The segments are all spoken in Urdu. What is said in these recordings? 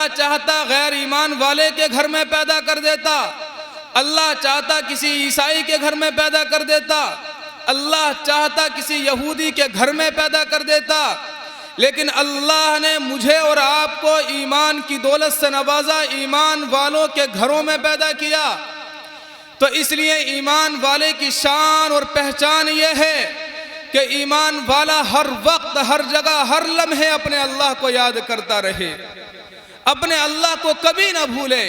اللہ چاہتا غیر ایمان والے کے گھر میں پیدا کر دیتا، اللہ چاہتا کسی عیسائی کے گھر میں پیدا کر دیتا، اللہ چاہتا کسی یہودی کے گھر میں پیدا کر دیتا، لیکن اللہ نے مجھے اور آپ کو ایمان کی دولت سے نوازا، ایمان والوں کے گھروں میں پیدا کیا۔ تو اس لیے ایمان والے کی شان اور پہچان یہ ہے کہ ایمان والا ہر وقت، ہر جگہ، ہر لمحے اپنے اللہ کو یاد کرتا رہے، اپنے اللہ کو کبھی نہ بھولے،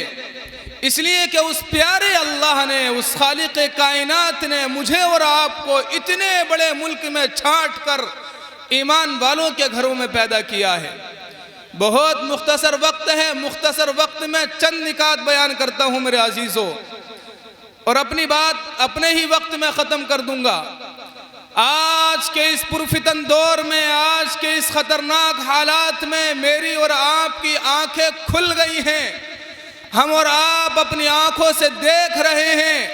اس لیے کہ اس پیارے اللہ نے، اس خالق کائنات نے مجھے اور آپ کو اتنے بڑے ملک میں چھانٹ کر ایمان والوں کے گھروں میں پیدا کیا ہے۔ بہت مختصر وقت ہے، مختصر وقت میں چند نکات بیان کرتا ہوں میرے عزیزوں، اور اپنی بات اپنے ہی وقت میں ختم کر دوں گا۔ آج کے اس پرفتن دور میں، آج کے اس خطرناک حالات میں میری اور آپ کی آنکھیں کھل گئی ہیں، ہم اور آپ اپنی آنکھوں سے دیکھ رہے ہیں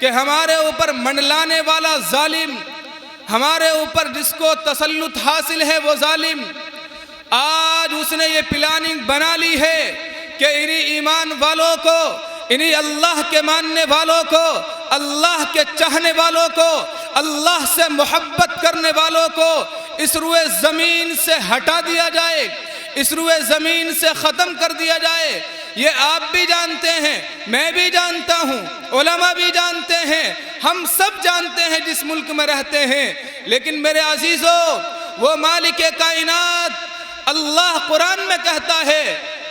کہ ہمارے اوپر منڈلانے والا ظالم، ہمارے اوپر جس کو تسلط حاصل ہے وہ ظالم، آج اس نے یہ پلاننگ بنا لی ہے کہ انہی ایمان والوں کو، انہی اللہ کے ماننے والوں کو، اللہ کے چاہنے والوں کو، اللہ سے محبت کرنے والوں کو اس روئے زمین سے ہٹا دیا جائے، اس روئے زمین سے ختم کر دیا جائے۔ یہ آپ بھی جانتے ہیں، میں بھی جانتا ہوں، علماء بھی جانتے ہیں، ہم سب جانتے ہیں جس ملک میں رہتے ہیں، لیکن میرے عزیزوں، وہ مالک کائنات اللہ قرآن میں کہتا ہے،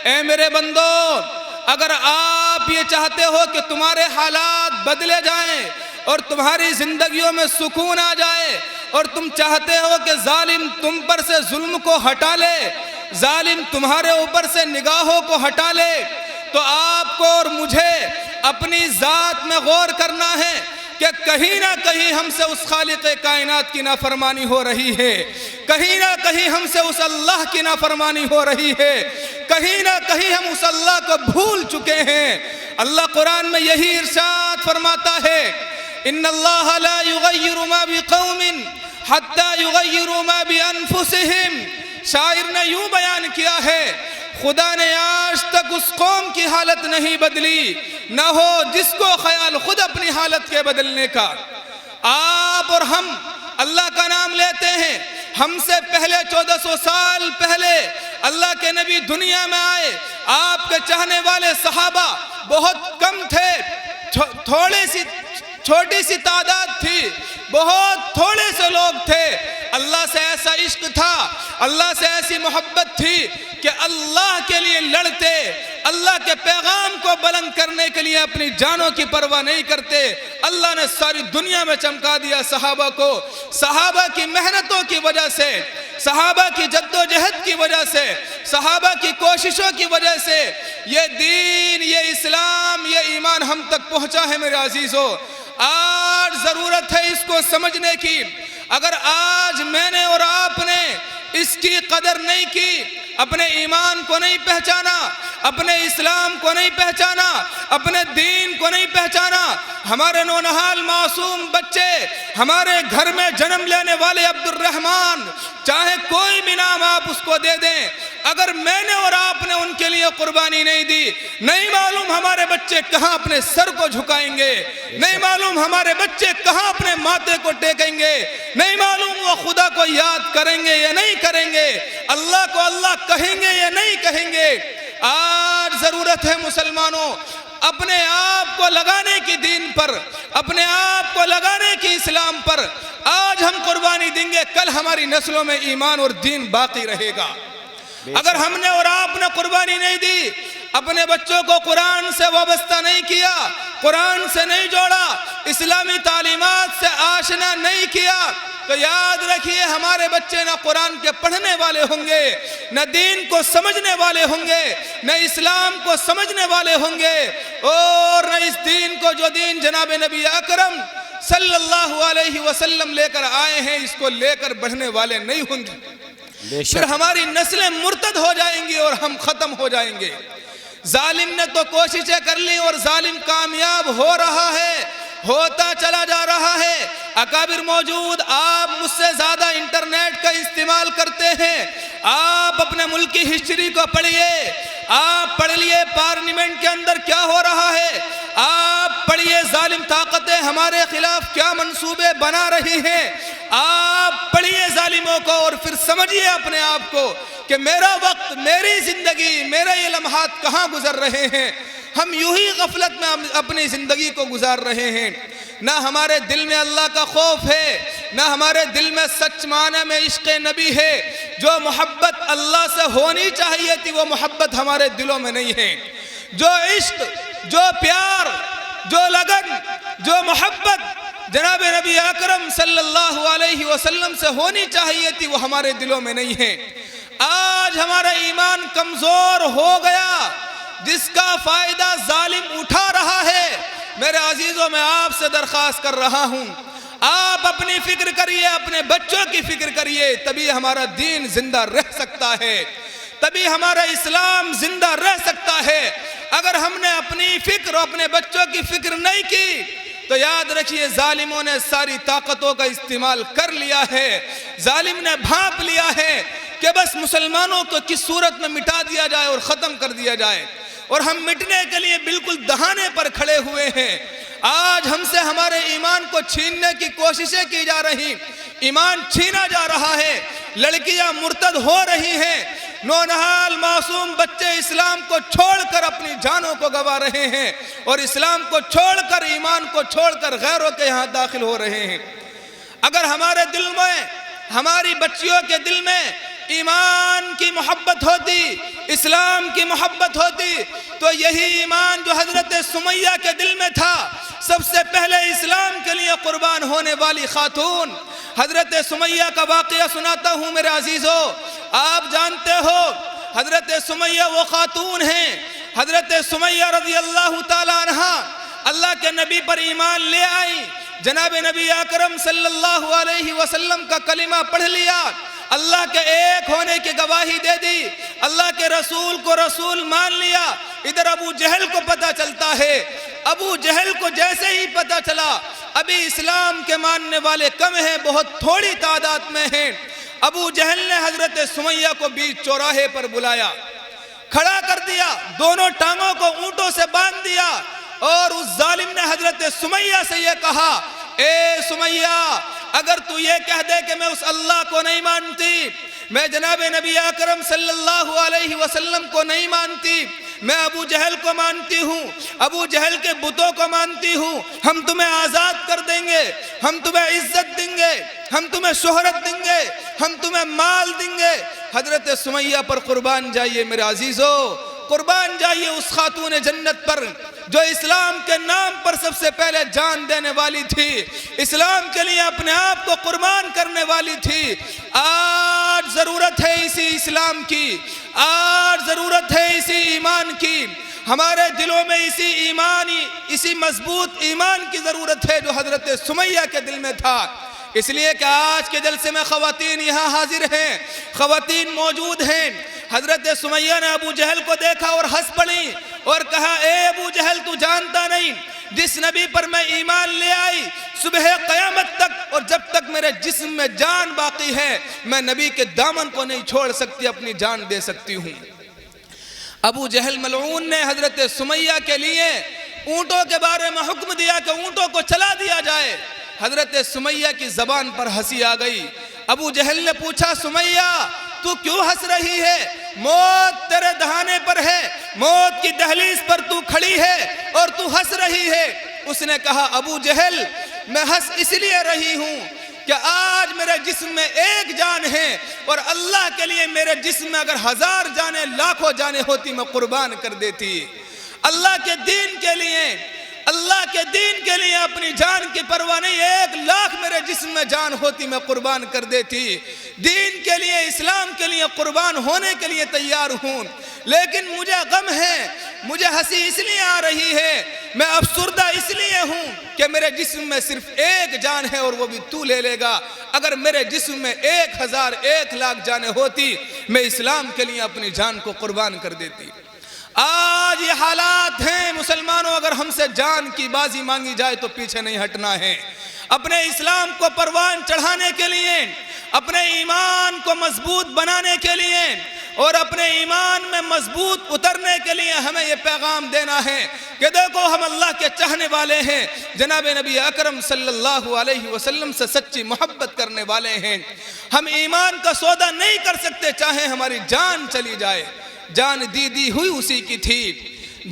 اے میرے بندو، اگر آپ یہ چاہتے ہو کہ تمہارے حالات بدلے جائیں اور تمہاری زندگیوں میں سکون آ جائے، اور تم چاہتے ہو کہ ظالم تم پر سے ظلم کو ہٹا لے، ظالم تمہارے اوپر سے نگاہوں کو ہٹا لے، تو آپ کو اور مجھے اپنی ذات میں غور کرنا ہے کہ کہیں نہ کہیں ہم سے اس خالق کائنات کی نافرمانی ہو رہی ہے، کہیں نہ کہیں ہم سے اس اللہ کی نافرمانی ہو رہی ہے، کہیں نہ کہیں ہم اس اللہ کو بھول چکے ہیں۔ اللہ قرآن میں یہی ارشاد فرماتا ہے، ان اللہ لا یغیر ما بقوم حتی یغیروا ما بانفسہم۔ شاعر نے یوں بیان کیا ہے، خدا نے آج تک اس قوم کی حالت نہیں بدلی، نہ ہو جس کو خیال خود اپنی حالت کے بدلنے کا۔ آپ اور ہم اللہ کا نام لیتے ہیں، ہم سے پہلے 1400 سال پہلے اللہ کے نبی دنیا میں آئے، آپ کے چاہنے والے صحابہ بہت کم تھے، چھوٹی سی تعداد تھی، بہت تھوڑے سے لوگ تھے۔ اللہ سے ایسا عشق تھا، اللہ سے ایسی محبت تھی کہ اللہ کے لیے لڑتے، اللہ کے پیغام کو بلند کرنے کے لیے اپنی جانوں کی پرواہ نہیں کرتے۔ اللہ نے ساری دنیا میں چمکا دیا صحابہ کو، صحابہ کی محنتوں کی وجہ سے، صحابہ کی جد و جہد کی وجہ سے، صحابہ کی کوششوں کی وجہ سے یہ دین، یہ اسلام، یہ ایمان ہم تک پہنچا ہے میرے عزیزوں۔ آج ضرورت ہے اس کو سمجھنے کی۔ اگر آج میں نے اور آپ نے اس کی قدر نہیں کی، اپنے ایمان کو نہیں پہچانا، اپنے اسلام کو نہیں پہچانا، اپنے دین کو نہیں پہچانا، ہمارے نونہال معصوم بچے، ہمارے گھر میں جنم لینے والے عبد الرحمن، چاہے کوئی بھی نام آپ اس کو دے دیں، اگر میں نے اور آپ نے ان کے لیے قربانی نہیں دی، نہیں معلوم ہمارے بچے کہاں اپنے سر کو جھکائیں گے، نہیں معلوم ہمارے بچے کہاں اپنے ماتھے کو ٹیکیں گے، نہیں معلوم وہ خدا کو یاد کریں گے یا نہیں کریں گے، اللہ کو اللہ کہیں گے یا نہیں کہیں گے۔ آج ضرورت ہے مسلمانوں، اپنے آپ کو لگانے کی دین پر، اپنے آپ کو لگانے کی اسلام پر۔ آج ہم قربانی دیں گے، کل ہماری نسلوں میں ایمان اور دین باقی رہے گا۔ اگر ہم نے اور آپ نے قربانی نہیں دی، اپنے بچوں کو قرآن سے وابستہ نہیں کیا، قرآن سے نہیں جوڑا، اسلامی تعلیمات سے آشنا نہیں کیا، تو یاد رکھیے ہمارے بچے نہ قرآن کے پڑھنے والے ہوں گے، نہ دین کو سمجھنے والے ہوں گے، نہ اسلام کو سمجھنے والے ہوں گے، اور نہ اس دین کو جو دین جناب نبی اکرم صلی اللہ علیہ وسلم لے کر آئے ہیں، اس کو لے کر بڑھنے والے نہیں ہوں گے۔ پھر ہماری نسلیں مرتد ہو جائیں گی اور ہم ختم ہو جائیں گے۔ ظالم نے تو کوششیں کر لی اور ظالم کامیاب ہو رہا ہے، ہوتا چلا جا رہا ہے۔ اکابر موجود، آپ مجھ سے زیادہ انٹرنیٹ کا استعمال کرتے ہیں، آپ اپنے ملک کی ہسٹری کو پڑھیے، آپ پڑھ لیے پارلیمنٹ کے اندر کیا ہو رہا ہے، آپ پڑھیے ظالم طاقتیں ہمارے خلاف کیا منصوبے بنا رہی ہیں، آپ پڑھیے ظالموں کو اور پھر سمجھیے اپنے آپ کو کہ میرا وقت، میری زندگی، میرے یہ لمحات کہاں گزر رہے ہیں۔ ہم یوں ہی غفلت میں اپنی زندگی کو گزار رہے ہیں، نہ ہمارے دل میں اللہ کا خوف ہے، نہ ہمارے دل میں سچ معنی میں عشق نبی ہے۔ جو محبت اللہ سے ہونی چاہیے تھی وہ محبت ہمارے دلوں میں نہیں ہے۔ جو عشق، جو پیار، جو لگن، جو محبت جناب نبی اکرم صلی اللہ علیہ وسلم سے ہونی چاہیے تھی وہ ہمارے دلوں میں نہیں ہے۔ آج ہمارا ایمان کمزور ہو گیا، جس کا فائدہ ظالم اٹھا رہا ہے۔ میرے عزیزوں، میں آپ سے درخواست کر رہا ہوں، آپ اپنی فکر کریے، اپنے بچوں کی فکر کریے، تبھی ہمارا دین زندہ رہ سکتا ہے، تبھی ہمارا اسلام زندہ رہ سکتا ہے۔ اگر ہم نے اپنی فکر اور اپنے بچوں کی فکر نہیں کی تو یاد رکھیے ظالموں نے ساری طاقتوں کا استعمال کر لیا ہے، ظالم نے بھانپ لیا ہے کہ بس مسلمانوں کو کس صورت میں مٹا دیا جائے اور ختم کر دیا جائے، اور ہم مٹنے کے لیے بالکل دہانے پر کھڑے ہوئے ہیں۔ آج ہم سے ہمارے ایمان کو چھیننے کی کوششیں کی جا رہی، ایمان چھینا جا رہا ہے، لڑکیاں مرتد ہو رہی ہیں، نونہال معصوم بچے اسلام کو چھوڑ کر اپنی جانوں کو گوا رہے ہیں، اور اسلام کو چھوڑ کر، ایمان کو چھوڑ کر غیروں کے یہاں داخل ہو رہے ہیں۔ اگر ہمارے دل میں، ہماری بچیوں کے دل میں ایمان کی محبت ہوتی، اسلام کی محبت ہوتی، تو یہی ایمان جو حضرت سمیہ کے دل میں تھا، سب سے پہلے اسلام کے لیے قربان ہونے والی خاتون، حضرت سمیہ کا واقعہ سناتا ہوں میرے عزیزو۔ آپ جانتے ہو حضرت سمیہ وہ خاتون ہیں، حضرت سمیہ رضی اللہ تعالی عنہ اللہ کے نبی پر ایمان لے آئی، جناب نبی اکرم صلی اللہ علیہ وسلم کا کلمہ پڑھ لیا، اللہ کے ایک ہونے کی گواہی دے دی، اللہ کے رسول کو رسول مان لیا۔ ادھر ابو جہل کو پتہ چلتا ہے، ابو جہل کو جیسے ہی پتہ چلا ابھی اسلام کے ماننے والے کم ہیں، بہت تھوڑی تعداد میں ہیں، ابو جہل نے حضرت سمیہ کو بیچ چوراہے پر بلایا، کھڑا کر دیا، دونوں ٹانگوں کو اونٹوں سے باندھ دیا، اور اس ظالم نے حضرت سمیہ سے یہ کہا، اے سمیہ، اگر تو یہ کہہ دے کہ میں اس اللہ کو نہیں مانتی، میں جناب نبی اکرم صلی اللہ علیہ وسلم کو نہیں مانتی، میں ابو جہل کو مانتی ہوں، ابو جہل کے بتوں کو مانتی ہوں، ہم تمہیں آزاد کر دیں گے، ہم تمہیں عزت دیں گے، ہم تمہیں شہرت دیں گے، ہم تمہیں مال دیں گے۔ حضرت سمیہ پر قربان جائیے میرے عزیزو، قربان جائیے اس خاتون جنت پر جو اسلام کے نام پر سب سے پہلے جان دینے والی تھی، اسلام کے لیے اپنے آپ کو قربان کرنے والی تھی۔ آج ضرورت ہے اسی اسلام کی، آج ضرورت ہے اسی ایمان کی، ہمارے دلوں میں اسی مضبوط ایمان کی ضرورت ہے جو حضرت سمیہ کے دل میں تھا۔ اس لیے کہ آج کے جلسے میں خواتین یہاں حاضر ہیں، خواتین موجود ہیں۔ حضرت سمیہ نے ابو جہل کو دیکھا اور ہنس پڑی اور کہا، اے ابو جہل، تو جانتا نہیں جس نبی پر میں ایمان لے آئی، صبح قیامت تک اور جب تک میرے جسم میں جان باقی ہے میں نبی کے دامن کو نہیں چھوڑ سکتی، اپنی جان دے سکتی ہوں۔ ابو جہل ملعون نے حضرت سمیہ کے لیے اونٹوں کے بارے میں حکم دیا کہ اونٹوں کو چلا دیا جائے۔ حضرت سمیہ کی زبان پر ہنسی آ گئی۔ ابو جہل نے پوچھا، سمیہ تو کیوں ہنس رہی ہے؟ موت تیرے دہانے پر ہے، موت کی دہلیز پر تو کھڑی ہے اور تو ہنس رہی ہے۔ اس نے کہا، ابو جہل میں ہنس اس لیے رہی ہوں کہ آج میرے جسم میں ایک جان ہے، اور اللہ کے لیے میرے جسم میں اگر 1000 جانیں، لاکھوں جانیں ہوتی میں قربان کر دیتی۔ اللہ کے دین کے لیے، اللہ کے دین کے لیے اپنی جان کی پرواہ نہیں، 1,00,000 میرے جسم میں جان ہوتی میں قربان کر دیتی۔ دین کے لیے، اسلام کے لیے قربان ہونے کے لیے تیار ہوں، لیکن مجھے غم ہے، مجھے ہنسی اس لیے آ رہی ہے، میں افسردہ اس لیے ہوں کہ میرے جسم میں صرف ایک جان ہے اور وہ بھی تو لے لے گا۔ اگر میرے جسم میں 1,000 1,00,000 جانیں ہوتی میں اسلام کے لیے اپنی جان کو قربان کر دیتی۔ آج یہ حالات ہیں مسلمانوں، اگر ہم سے جان کی بازی مانگی جائے تو پیچھے نہیں ہٹنا ہے۔ اپنے اسلام کو پروان چڑھانے کے لیے، اپنے ایمان کو مضبوط بنانے کے لیے، اور اپنے ایمان میں مضبوط اترنے کے لیے ہمیں یہ پیغام دینا ہے کہ دیکھو ہم اللہ کے چاہنے والے ہیں، جناب نبی اکرم صلی اللہ علیہ وسلم سے سچی محبت کرنے والے ہیں۔ ہم ایمان کا سودا نہیں کر سکتے چاہے ہماری جان چلی جائے۔ جان دی ہوئی اسی کی تھی،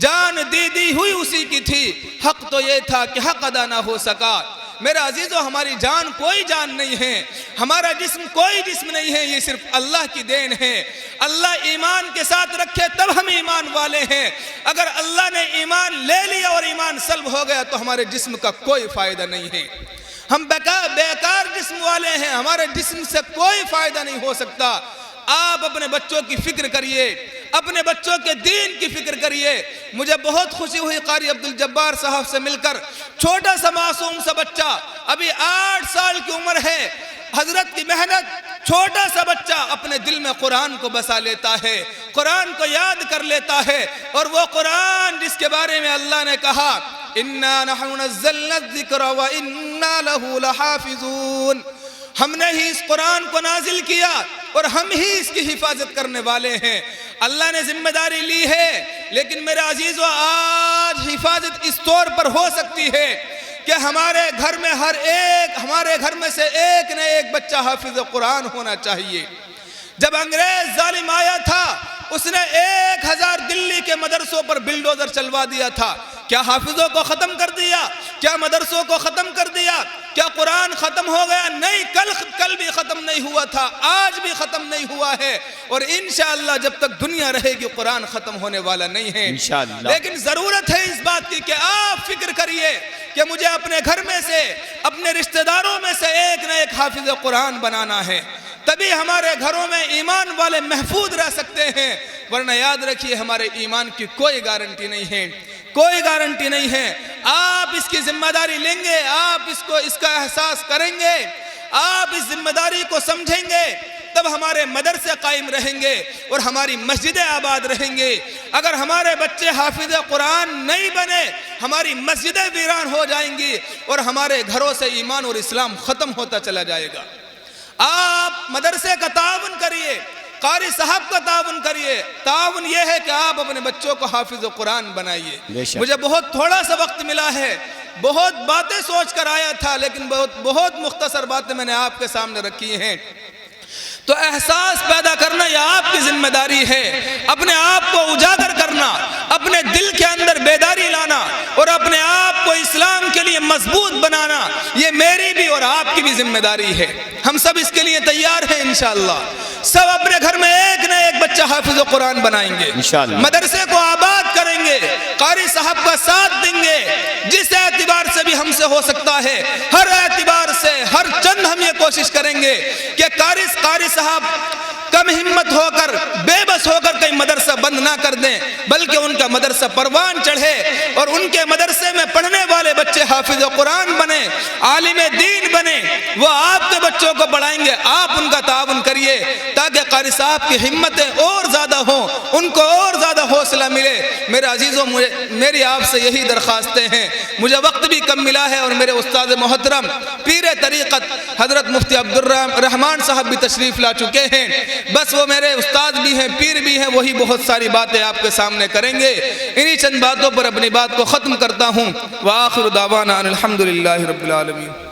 جان دی ہوئی اسی کی تھی، حق تو یہ تھا کہ حق ادا نہ ہو سکا۔ میرے عزیزو، ہماری جان کوئی جان نہیں ہے، ہمارا جسم کوئی جسم نہیں ہے، یہ صرف اللہ کی دین ہے۔ اللہ ایمان کے ساتھ رکھے تب ہم ایمان والے ہیں۔ اگر اللہ نے ایمان لے لیا اور ایمان سلب ہو گیا تو ہمارے جسم کا کوئی فائدہ نہیں ہے۔ ہم بیکار جسم والے ہیں، ہمارے جسم سے کوئی فائدہ نہیں ہو سکتا۔ آپ اپنے بچوں کی فکر کریے، اپنے بچوں کے دین کی فکر کریے۔ مجھے بہت خوشی ہوئی قاری عبدالجبار صاحب سے مل کر، چھوٹا سا معصوم سا بچہ، ابھی 8 سال کی عمر ہے، حضرت کی محنت، چھوٹا سا بچہ اپنے دل میں قرآن کو بسا لیتا ہے، قرآن کو یاد کر لیتا ہے، اور وہ قرآن جس کے بارے میں اللہ نے کہا اِنَّا نَحْنُ نَزَّلْنَا الذِّكْرَ وَإِنَّا لَهُ لَحَافِظُونَ، ہم نے ہی اس قرآن کو نازل کیا اور ہم ہی اس کی حفاظت کرنے والے ہیں۔ اللہ نے ذمہ داری لی ہے، لیکن میرے عزیزو، آج حفاظت اس طور پر ہو سکتی ہے کہ ہمارے گھر میں سے ایک نہ ایک بچہ حافظ قرآن ہونا چاہیے۔ جب انگریز ظالم آیا تھا، اس نے 1000 دلی کے مدرسوں پر بلڈوزر چلوا دیا تھا۔ کیا حافظوں کو ختم کر دیا؟ کیا مدرسوں کو ختم کر دیا؟ کیا قرآن ختم ہو گیا؟ نہیں، کل بھی ختم نہیں ہوا تھا، آج بھی ختم نہیں ہوا ہے، اور انشاءاللہ جب تک دنیا رہے گی قرآن ختم ہونے والا نہیں ہے انشاءاللہ۔ لیکن ضرورت ہے اس بات کی کہ آپ فکر کریے کہ مجھے اپنے گھر میں سے، اپنے رشتہ داروں میں سے ایک نہ ایک حافظ قرآن بنانا ہے، تبھی ہمارے گھروں میں ایمان والے محفوظ رہ سکتے ہیں، ورنہ یاد رکھیے ہمارے ایمان کی کوئی گارنٹی نہیں ہے، کوئی گارنٹی نہیں ہے۔ آپ اس کی ذمہ داری لیں گے، آپ اس کا احساس کریں گے، آپ اس ذمہ داری کو سمجھیں گے، تب ہمارے مدرسے قائم رہیں گے اور ہماری مسجدیں آباد رہیں گے۔ اگر ہمارے بچے حافظ قرآن نہیں بنے، ہماری مسجدیں ویران ہو جائیں گی اور ہمارے گھروں سے ایمان اور اسلام ختم ہوتا چلا جائے گا۔ آپ مدرسے کا تعاون کریے، قاری صاحب کا تعاون کریے۔ تعاون یہ ہے کہ آپ اپنے بچوں کو حافظ قرآن بنائیے۔ مجھے بہت تھوڑا سا وقت ملا ہے، بہت باتیں سوچ کر آیا تھا، لیکن بہت مختصر باتیں میں نے آپ کے سامنے رکھی ہیں۔ تو احساس پیدا کرنا یہ آپ کی ذمہ داری ہے، اپنے آپ کو اجاگر کرنا، اپنے دل کے اندر بیداری لانا اور اپنے آپ کو اسلام کے لیے مضبوط بنانا، یہ میری بھی اور آپ کی بھی ذمہ داری ہے۔ ہم سب اس کے لیے تیار ہیں انشاءاللہ۔ سب اپنے گھر میں ایک نہ ایک بچہ حافظ قرآن بنائیں گے، مدرسے کو آباد کریں گے، قاری صاحب کا ساتھ دیں گے، جس اعتبار سے بھی ہم سے ہو سکتا ہے، ہر اعتبار سے ہر چند ہم یہ کوشش کریں گے کہ قاری صاحب کم ہمت ہو کر، بے بس ہو کر کہیں مدرسہ بند نہ کر دیں، بلکہ ان کا مدرسہ پروان چڑھے اور ان کے مدرسے میں پڑھنے والے بچے حافظ قرآن بنے، عالم دین بنے۔ وہ آپ کے بچوں کو پڑھائیں گے، آپ ان کا تعاون کریے تاکہ قاری صاحب کی ہمتیں اور زیادہ ہوں، ان کو اور زیادہ حوصلہ ملے۔ میرے عزیزوں، میری آپ سے یہی درخواستیں ہیں۔ مجھے وقت بھی کم ملا ہے اور میرے استاد محترم پیر طریقت حضرت مفتی عبدالرحمن صاحب بھی تشریف لا چکے ہیں، بس وہ میرے استاد بھی ہیں، پیر بھی ہیں، وہی بہت ساری باتیں آپ کے سامنے کریں گے۔ انہی چند باتوں پر اپنی بات کو ختم کرتا ہوں۔ وآخر دعوانا الحمدللہ رب العالمین۔